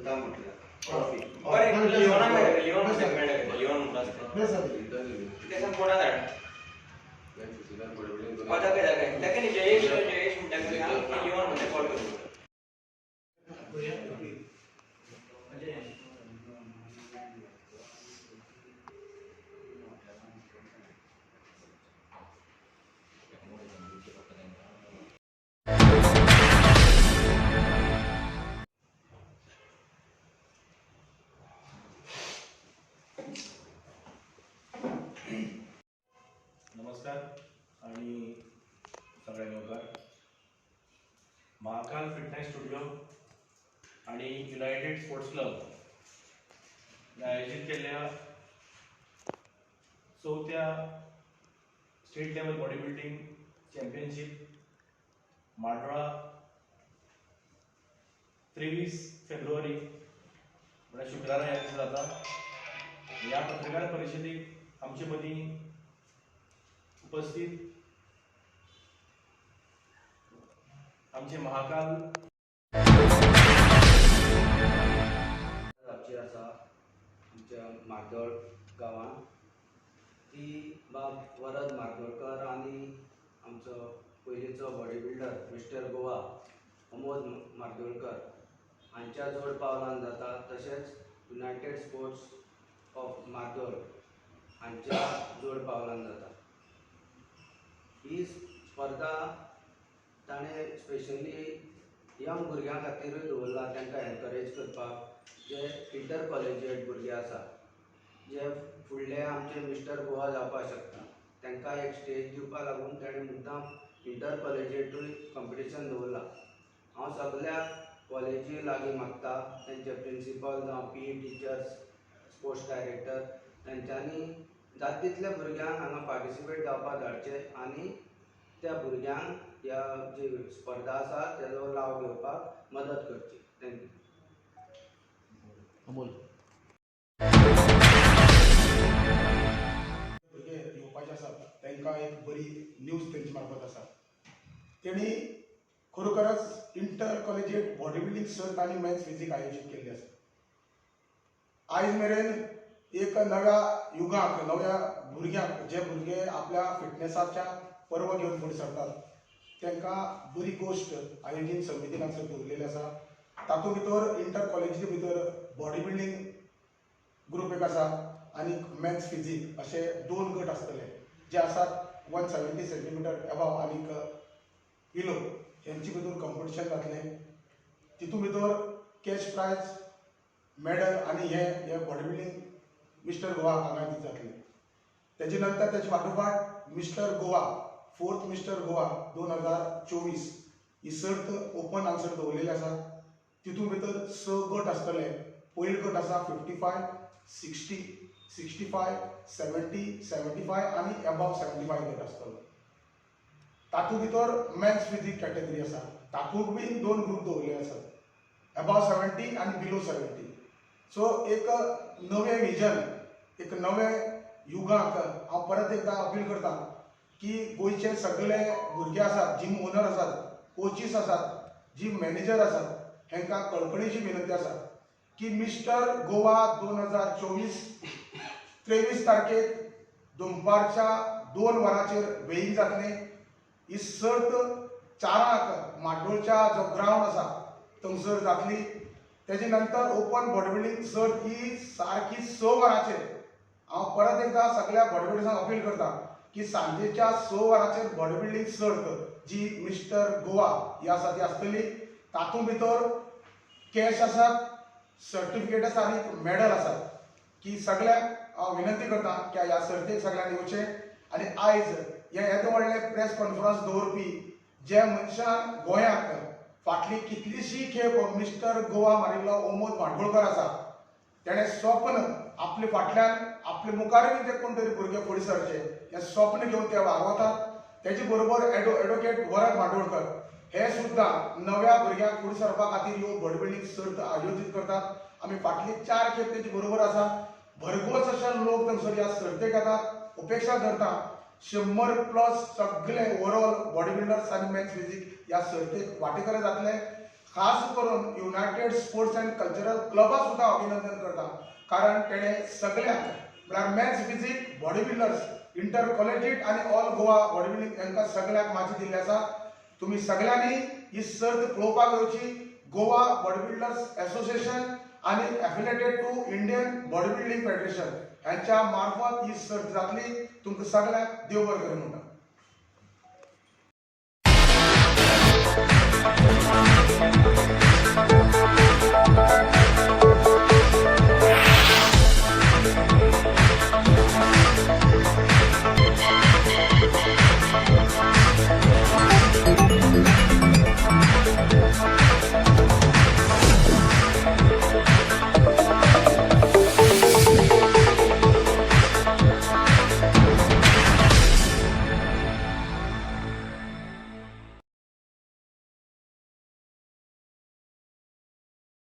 मुद्दाम म्हटलं ट्रॉफी बरं लिओना मेळटा लिओन मेळटा लिओन त्याच्या कोणा धाड पदक जागा लेकिन जयेश म्हणटा की लिओन मध्ये कॉल करू नमस्कार आणि सगळ्यांना नमस्कार. महाकाल फिटनेस स्टुडिओ आणि युनायटेड स्पोर्ट्स क्लब आयोजित केलेल्या 4थ्या state level body building championship Madola 23 फेब्रुवारी म्हणजे शुक्रारा ह्या दिसा जाता. या पत्रकार परिषदेक आमचे मदीं उपस्थित आमचे महाकाल जावची आसा आमच्या मार्दोळ गांवांत ती बाब वरद मार्दोळकर आनी आमचो पयलींचो body builder mister Goa Amod Mardolkar हांच्या जोड पावलान जाता. तशेंच युनायटेड स्पोर्ट्स ऑफ मार्दोळ हांच्या जोड पावलान जाता. ही स्पर्धा ताणें स्पेशली यंग भुरग्यां खातीरूय दवरला, तांकां एनकरेज करपाक. जे इंटर कॉलेजिएट भुरगे आसा जे फुडले आमचे मिस्टर गोवा जावपाक शकता तांकां एक स्टेज दिवपा लागून ताणें मुद्दाम इंटर कॉलेजिएटूय कंपिटिशन दवरला. हांव सगळ्या कॉलेजी लागीं मागता तांचे प्रिंसिपल जावं PE टिचर्स स्पोर्ट्स डायरेक्टर तांच्यांनी जाता तितल्या भुरग्यांक हांगा पार्टिसिपेट जावपाक धाडचे आनी त्या भुरग्यांक ह्या जी स्पर्धा आसा तेजो लाव घेवपाक मदत करची. थँक्यू. अमोल भुरगे येवपाचे आसात तांकां एक बरी न्यूज तेंचे मार्फत आसा. तेणी खरोखरच इंटर कॉलेजिएट बॉडी बिल्डिंग सर्त आनी मेन्स फिजीक आयोजीत केल्ली आसा. आयज मेरेन एक नव्या युगाक नव्या भुरग्यांक जे भुरगे आपल्या फिटनेसाच्या पर्व घेवन फुडें सरतात तांकां बरी गोश्ट आयोजीत समितीन हांगसर दवरलेली आसा. तातूंत भितर इंटर कॉलेजी भितर बॉडी बिल्डिंग ग्रूप एक आसा आनी मेन्स फिजीक अशे 2 गट आसतले जे आसात 170 सेंटीमीटर एबाव आनीक किलो हेंचे भितर कॉम्पिटिशन जातलें. तितूंत भितर कॅश प्रायज मेडल आनी हे बॉडी बिल्डिंग मिस्टर गोवा हांगा दित जातले. तेजे नंतर तेजे फाटोफाट mister Goa 4th mister Goa 2024 ही सर्त ओपन हांगसर दवरलेली आसा. तितूंत भितर 6 गट आसतले. पयलो गट आसा 55, 60, 65, 70, 75 आनी एबाव 75 गट आसतलो. तातूंत भितर मेन्स फिजीक कॅटेगरी आसा. तातूंत बी 2 ग्रूप दवरलेले आसात एबाव 70 आनी बिलो 70. सो एक नवें विजन एक नवें युगाक हांव परत एकदा अपील करता की गोंयचे सगळे भुरगे आसात, जिम ओनर आसात, कोचीस आसात, जिम मॅनेजर आसात हांकां कळकळीची विनंती आसा की मिस्टर गोवा 2024 23 तारखेक दनपारच्या 2 वरांचेर वेळींग जातलें. ही सर्त 4 माडोळच्या जो ग्रावंड आसा थंयसर जातली. तेजे नंतर ओपन बॉडी बिल्डिंग सर्त ही सारकी 6 वरांचेर. हांव परत एकदा सगळ्या बॉडी बिल्डर्सांक अपील करता की सांजेच्या 6 वरांचेर बॉडी बिल्डिंग सर्त जी मिस्टर गोवा ही आसा ती आसतली. तातूंत भितर कॅश आसात, सर्टिफिकेट आसा आनी मेडल आसात. की सगळ्यांक हांव विनंती करता की ह्या सर्तीक सगळ्यांनी येवचें. आनी आयज हे येदो व्हडलें प्रेस कॉन्फरन्स दवरपी जे मनशान गोंयांक फाटली कितलीशी खेप मिस्टर गोवा मारिल्लो अमोद माडगोळकर आसा तेणें स्वप्न आपले फाटल्यान आपले मुखारूय ते कोण तरी भुरगे फुडें सरचे हें स्वप्न घेवन ते वागवतात. तेजे बरोबर एडवोकेट वरद माडोळकर हे सुद्दां नव्या भुरग्यांक फुडें सरपा खातीर ह्यो बॉडी बिल्डिंग सर्त आयोजीत करतात. आमी फाटली 4 खेप तेजे बरोबर आसा. भरघोस अशे लोक थंयसर ह्या सर्तेक येतात. अपेक्षा धरता 100+ सगळे ओवरऑल बॉडी बिल्डर्स आनी मेन्स फिजीक ह्या सर्तेक वांटेकार जातले. खास करून युनायटेड स्पोर्ट्स अँड कल्चरल क्लबा सुद्धा अभिनंदन करता, कारण तेणे सगळ्यांक म्हळ्यार match physique body builders inter collegiate आणि ऑल गोवा बॉडी बिल्डिंग यांका सगळ्यांक माची दिल्ली आसा. तुम्ही सगळ्यांनी ही सर्त पळोवपाक येवची. गोवा बॉडी बिल्डर्स असोसिएशन आणि affiliated to Indian body building federation यांच्या मार्फत ही सर्त जातली. तुमकां सगळ्यांक देव बरें करूं म्हणटा.